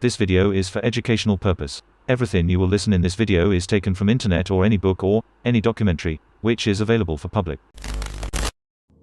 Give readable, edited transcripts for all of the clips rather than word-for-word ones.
This video is for educational purpose. Everything you will listen in this video is taken from internet or any book or any documentary, which is available for public.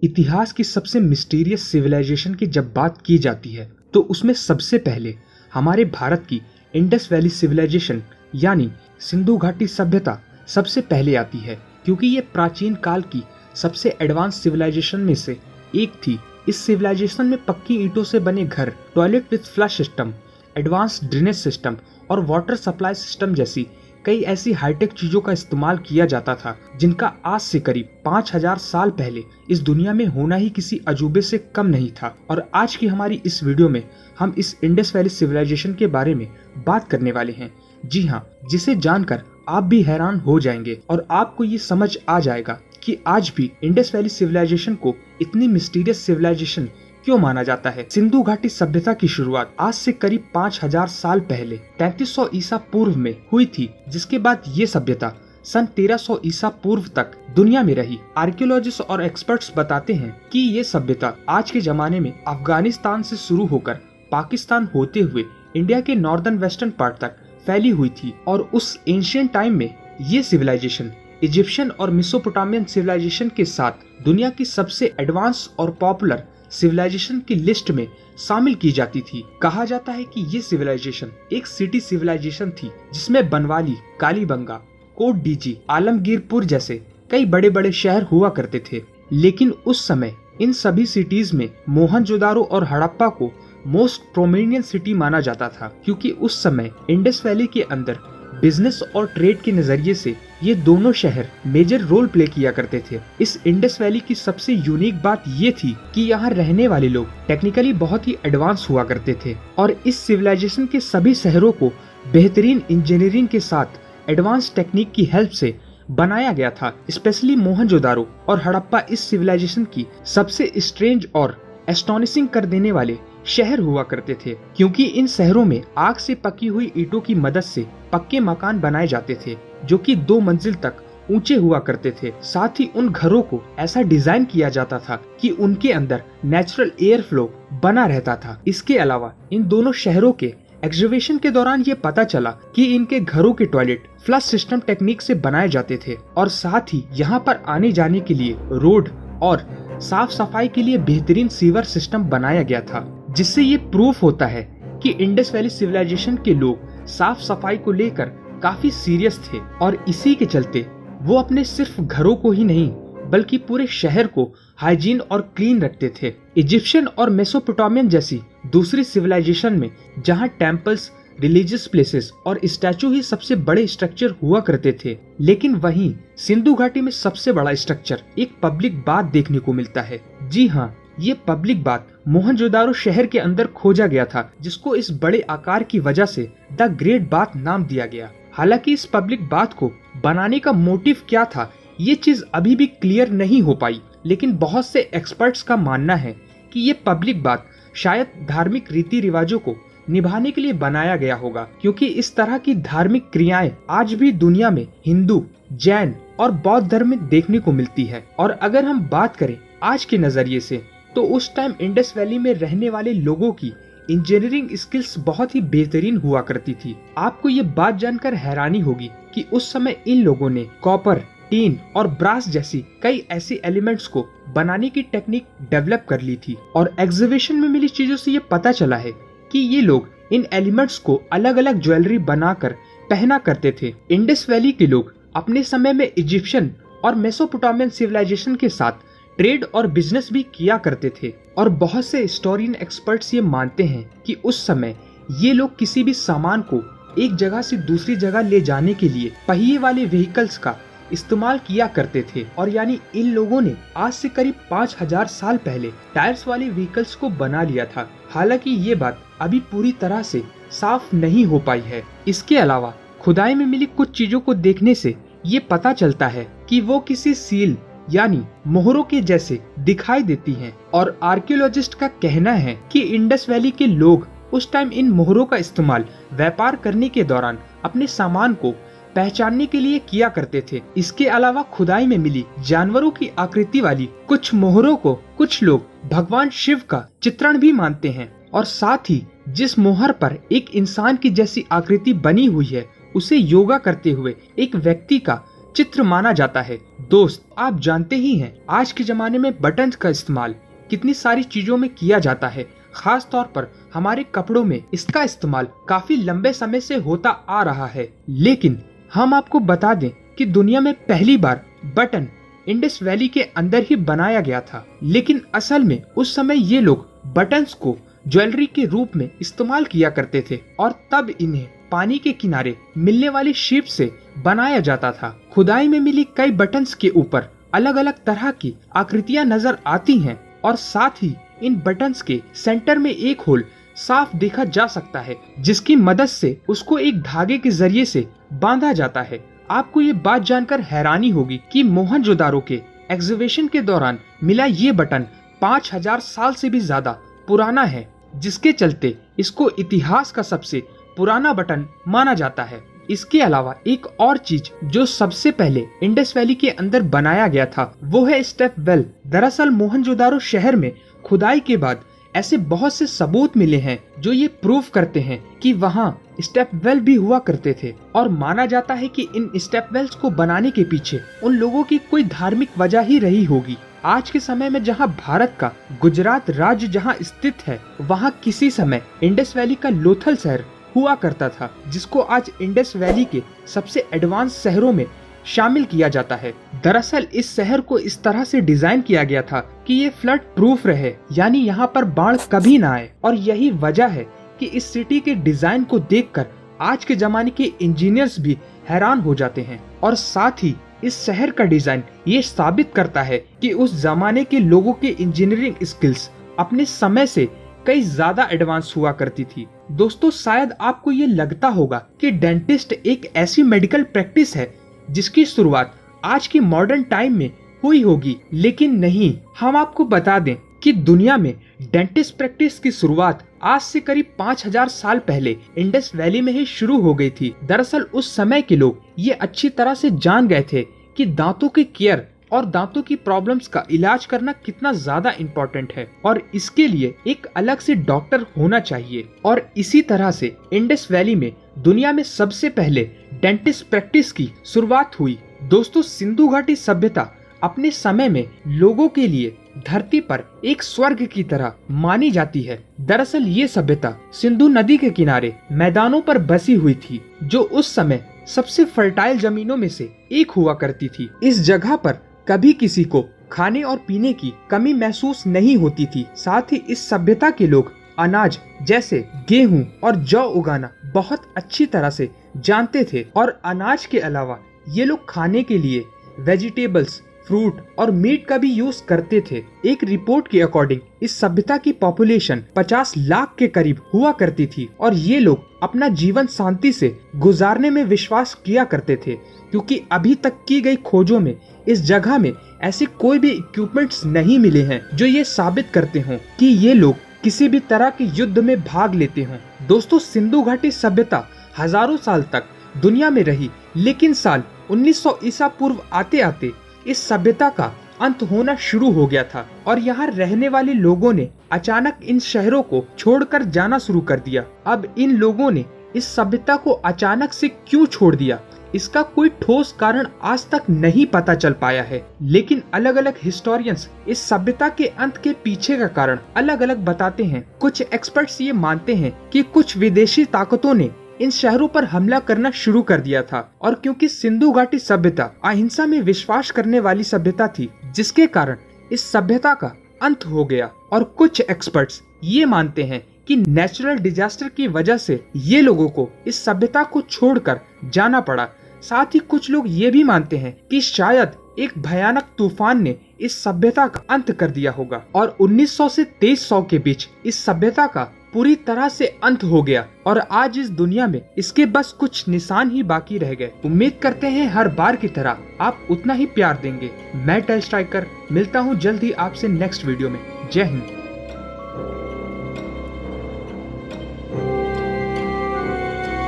इतिहास की सबसे mysterious civilisation की जब बात की जाती है तो उसमें सबसे पहले हमारे भारत की इंडस वैली सिविलाइजेशन यानी सिंधु घाटी सभ्यता सबसे पहले आती है, क्योंकि ये प्राचीन काल की सबसे एडवांस सिविलाइजेशन में से एक थी। इस सिविलाइजेशन में पक्की ईंटों से बने घर, toilet with flush system, advance drainage system और वाटर सप्लाई सिस्टम जैसी कई ऐसी हाईटेक चीजों का इस्तेमाल किया जाता था जिनका आज से करीब 5000 साल पहले इस दुनिया में होना ही किसी अजूबे से कम नहीं था। और आज की हमारी इस वीडियो में हम इस इंडस वैली सिविलाइजेशन के बारे में बात करने वाले हैं। जी हाँ, जिसे जानकर आप भी हैरान हो जाएंगे और आपको ये समझ आ जाएगा कि आज भी इंडस वैली सिविलाइजेशन को इतनी मिस्टीरियस सिविलाइजेशन क्यों माना जाता है। सिंधु घाटी सभ्यता की शुरुआत आज से करीब 5000 साल पहले 3300 ईसा पूर्व में हुई थी, जिसके बाद ये सभ्यता सन 1300 ईसा पूर्व तक दुनिया में रही। आर्कियोलॉजिस्ट और एक्सपर्ट्स बताते हैं कि ये सभ्यता आज के जमाने में अफगानिस्तान से शुरू होकर पाकिस्तान होते हुए इंडिया के नॉर्दर्न वेस्टर्न पार्ट तक फैली हुई थी। और उस एंशिएंट टाइम में ये सिविलाइजेशन इजिप्शियन और मेसोपोटामियन सिविलाइजेशन के साथ दुनिया की सबसे एडवांस और पॉपुलर सिविलाइजेशन की लिस्ट में शामिल की जाती थी। कहा जाता है कि ये सिविलाइजेशन एक सिटी सिविलाइजेशन थी जिसमें बनवाली, कालीबंगा, कोट डीजी, आलमगीरपुर जैसे कई बड़े बड़े शहर हुआ करते थे। लेकिन उस समय इन सभी सिटीज में मोहनजोदारो और हड़प्पा को मोस्ट प्रोमिनेंट सिटी माना जाता था, क्योंकि उस समय इंडस वैली के अंदर बिजनेस और ट्रेड के नजरिए से ये दोनों शहर मेजर रोल प्ले किया करते थे। इस इंडस वैली की सबसे यूनिक बात ये थी कि यहाँ रहने वाले लोग टेक्निकली बहुत ही एडवांस हुआ करते थे और इस सिविलाइजेशन के सभी शहरों को बेहतरीन इंजीनियरिंग के साथ एडवांस टेक्निक की हेल्प से बनाया गया था। स्पेशली मोहनजोदारो और हड़प्पा इस सिविलाइजेशन की सबसे स्ट्रेंज और एस्टोनिशिंग कर देने वाले शहर हुआ करते थे, क्योंकि इन शहरों में आग से पकी हुई ईंटों की मदद से पक्के मकान बनाए जाते थे जो कि 2 मंजिल तक ऊंचे हुआ करते थे। साथ ही उन घरों को ऐसा डिजाइन किया जाता था कि उनके अंदर नेचुरल एयर फ्लो बना रहता था। इसके अलावा इन दोनों शहरों के एग्जीबिशन के दौरान ये पता चला कि इनके घरों के टॉयलेट फ्लश सिस्टम टेक्निक से बनाए जाते थे और साथ ही यहाँ पर आने जाने के लिए रोड और साफ सफाई के लिए बेहतरीन सीवर सिस्टम बनाया गया था, जिससे ये प्रूफ होता है कि इंडस वैली सिविलाइजेशन के लोग साफ सफाई को लेकर काफी सीरियस थे और इसी के चलते वो अपने सिर्फ घरों को ही नहीं बल्कि पूरे शहर को हाइजीन और क्लीन रखते थे। इजिप्शियन और मेसोपोटामियन जैसी दूसरी सिविलाइजेशन में जहाँ टेम्पल्स, रिलीजियस प्लेसेस और स्टैचू ही सबसे बड़े स्ट्रक्चर हुआ करते थे, लेकिन वहीं सिंधु घाटी में सबसे बड़ा स्ट्रक्चर एक पब्लिक बाथ देखने को मिलता है। जी हाँ, ये पब्लिक बाथ मोहनजोदारो शहर के अंदर खोजा गया था, जिसको इस बड़े आकार की वजह से द ग्रेट बाथ नाम दिया गया। हालांकि इस पब्लिक बाथ को बनाने का मोटिव क्या था, ये चीज अभी भी क्लियर नहीं हो पाई, लेकिन बहुत से एक्सपर्ट्स का मानना है कि ये पब्लिक बाथ शायद धार्मिक रीति रिवाजों को निभाने के लिए बनाया गया होगा, क्योंकि इस तरह की धार्मिक क्रियाएं आज भी दुनिया में हिंदू, जैन और बौद्ध धर्म में देखने को मिलती है। और अगर हम बात करें आज के नजरिए से, तो उस टाइम इंडस वैली में रहने वाले लोगों की इंजीनियरिंग स्किल्स बहुत ही बेहतरीन हुआ करती थी। आपको ये बात जानकर हैरानी होगी कि उस समय इन लोगों ने कॉपर, टीन और ब्रास जैसी कई ऐसी एलिमेंट्स को बनाने की टेक्निक डेवलप कर ली थी। और एग्जीबिशन में मिली चीजों से ये पता चला है कि ये लोग इन एलिमेंट्स को अलग अलग ज्वेलरी बनाकर पहना करते थे। इंडस वैली के लोग अपने समय में इजिप्शियन और मेसोपोटामियन सिविलाइजेशन के साथ ट्रेड और बिजनेस भी किया करते थे। और बहुत से हिस्टोरियन एक्सपर्ट्स ये मानते हैं कि उस समय ये लोग किसी भी सामान को एक जगह से दूसरी जगह ले जाने के लिए पहिए वाले व्हीकल्स का इस्तेमाल किया करते थे। और यानी इन लोगों ने आज से करीब 5000 साल पहले टायर्स वाले व्हीकल्स को बना लिया था। हालांकि ये बात अभी पूरी तरह से साफ नहीं हो पाई है। इसके अलावा खुदाई में मिली कुछ चीजों को देखने से ये पता चलता है कि वो किसी सील यानी मोहरों के जैसे दिखाई देती हैं। और आर्कियोलॉजिस्ट का कहना है कि इंडस वैली के लोग उस टाइम इन मोहरों का इस्तेमाल व्यापार करने के दौरान अपने सामान को पहचानने के लिए किया करते थे। इसके अलावा खुदाई में मिली जानवरों की आकृति वाली कुछ मोहरों को कुछ लोग भगवान शिव का चित्रण भी मानते हैं। और साथ ही जिस मोहर पर एक इंसान की जैसी आकृति बनी हुई है उसे योगा करते हुए एक व्यक्ति का चित्र माना जाता है। दोस्त, आप जानते ही हैं आज के जमाने में बटन का इस्तेमाल कितनी सारी चीजों में किया जाता है। खास तौर पर हमारे कपड़ों में इसका इस्तेमाल काफी लंबे समय से होता आ रहा है। लेकिन हम आपको बता दें कि दुनिया में पहली बार बटन इंडस वैली के अंदर ही बनाया गया था। लेकिन असल में उस समय ये लोग बटन्स को ज्वेलरी के रूप में इस्तेमाल किया करते थे और तब इन्हें पानी के किनारे मिलने वाली शीप से बनाया जाता था। खुदाई में मिली कई बटन्स के ऊपर अलग अलग तरह की आकृतियां नजर आती हैं और साथ ही इन बटन्स के सेंटर में एक होल साफ देखा जा सकता है जिसकी मदद से उसको एक धागे के जरिए से बांधा जाता है। आपको ये बात जानकर हैरानी होगी कि मोहनजोदारो के एग्जीबिशन के दौरान मिला ये बटन 5000 साल से भी ज्यादा पुराना है, जिसके चलते इसको इतिहास का सबसे पुराना बटन माना जाता है। इसके अलावा एक और चीज जो सबसे पहले इंडस वैली के अंदर बनाया गया था वो है स्टेप वेल। दरअसल मोहनजोदारो शहर में खुदाई के बाद ऐसे बहुत से सबूत मिले हैं जो ये प्रूव करते हैं कि वहाँ स्टेप वेल भी हुआ करते थे और माना जाता है कि इन स्टेप वेल्स को बनाने के पीछे उन लोगों की कोई धार्मिक वजह ही रही होगी। आज के समय में जहाँ भारत का गुजरात राज्य जहाँ स्थित है वहाँ किसी समय इंडस वैली का लोथल शहर हुआ करता था, जिसको आज इंडस वैली के सबसे एडवांस शहरों में शामिल किया जाता है। दरअसल इस शहर को इस तरह से डिजाइन किया गया था कि ये फ्लड प्रूफ रहे, यानी यहाँ पर बाढ़ कभी ना आए। और यही वजह है कि इस सिटी के डिजाइन को देखकर आज के जमाने के इंजीनियर्स भी हैरान हो जाते हैं। और साथ ही इस शहर का डिजाइन ये साबित करता है कि उस जमाने के लोगों के इंजीनियरिंग स्किल्स अपने समय से कई ज्यादा एडवांस हुआ करती थी। दोस्तों, शायद आपको ये लगता होगा कि डेंटिस्ट एक ऐसी मेडिकल प्रैक्टिस है जिसकी शुरुआत आज की मॉडर्न टाइम में हुई होगी, लेकिन नहीं। हम आपको बता दें कि दुनिया में डेंटिस्ट प्रैक्टिस की शुरुआत आज से करीब 5000 साल पहले इंडस वैली में ही शुरू हो गई थी। दरअसल उस समय के लोग ये अच्छी तरह से जान गए थे कि दांतों के केयर और दांतों की प्रॉब्लम्स का इलाज करना कितना ज्यादा इम्पोर्टेंट है और इसके लिए एक अलग से डॉक्टर होना चाहिए। और इसी तरह से इंडस वैली में दुनिया में सबसे पहले डेंटिस्ट प्रैक्टिस की शुरुआत हुई। दोस्तों, सिंधु घाटी सभ्यता अपने समय में लोगों के लिए धरती पर एक स्वर्ग की तरह मानी जाती है। दरअसल ये सभ्यता सिंधु नदी के किनारे मैदानों पर बसी हुई थी, जो उस समय सबसे फर्टाइल जमीनों में से एक हुआ करती थी। इस जगह पर कभी किसी को खाने और पीने की कमी महसूस नहीं होती थी। साथ ही इस सभ्यता के लोग अनाज जैसे गेहूं और जौ उगाना बहुत अच्छी तरह से जानते थे और अनाज के अलावा ये लोग खाने के लिए वेजिटेबल्स, फ्रूट और मीट का भी यूज करते थे। एक रिपोर्ट के अकॉर्डिंग इस सभ्यता की पॉपुलेशन 50 लाख के करीब हुआ करती थी और ये लोग अपना जीवन शांति से गुजारने में विश्वास किया करते थे, क्योंकि अभी तक की गई खोजों में इस जगह में ऐसे कोई भी इक्विपमेंट्स नहीं मिले हैं जो ये साबित करते हों कि ये लोग किसी भी तरह के युद्ध में भाग लेते हों। दोस्तों, सिंधु घाटी सभ्यता हजारों साल तक दुनिया में रही, लेकिन साल 1900 ईसा पूर्व आते आते इस सभ्यता का अंत होना शुरू हो गया था और यहाँ रहने वाले लोगों ने अचानक इन शहरों को छोड़कर जाना शुरू कर दिया। अब इन लोगों ने इस सभ्यता को अचानक से क्यों छोड़ दिया, इसका कोई ठोस कारण आज तक नहीं पता चल पाया है। लेकिन अलग अलग हिस्टोरियंस इस सभ्यता के अंत के पीछे का कारण अलग अलग बताते हैं। कुछ एक्सपर्ट्स ये मानते हैं कि कुछ विदेशी ताकतों ने इन शहरों पर हमला करना शुरू कर दिया था और क्योंकि सिंधु घाटी सभ्यता अहिंसा में विश्वास करने वाली सभ्यता थी, जिसके कारण इस सभ्यता का अंत हो गया। और कुछ एक्सपर्ट्स ये मानते हैं कि नेचुरल डिजास्टर की वजह से ये लोगों को इस सभ्यता को छोड़कर जाना पड़ा। साथ ही कुछ लोग ये भी मानते हैं कि शायद एक भयानक तूफान ने इस सभ्यता का अंत कर दिया होगा और 1900 से 2300 के बीच इस सभ्यता का पूरी तरह से अंत हो गया और आज इस दुनिया में इसके बस कुछ निशान ही बाकी रह गए। उम्मीद करते हैं हर बार की तरह आप उतना ही प्यार देंगे। मैं टेल स्ट्राइकर मिलता हूँ जल्द ही आपसे नेक्स्ट वीडियो में। जय हिंद।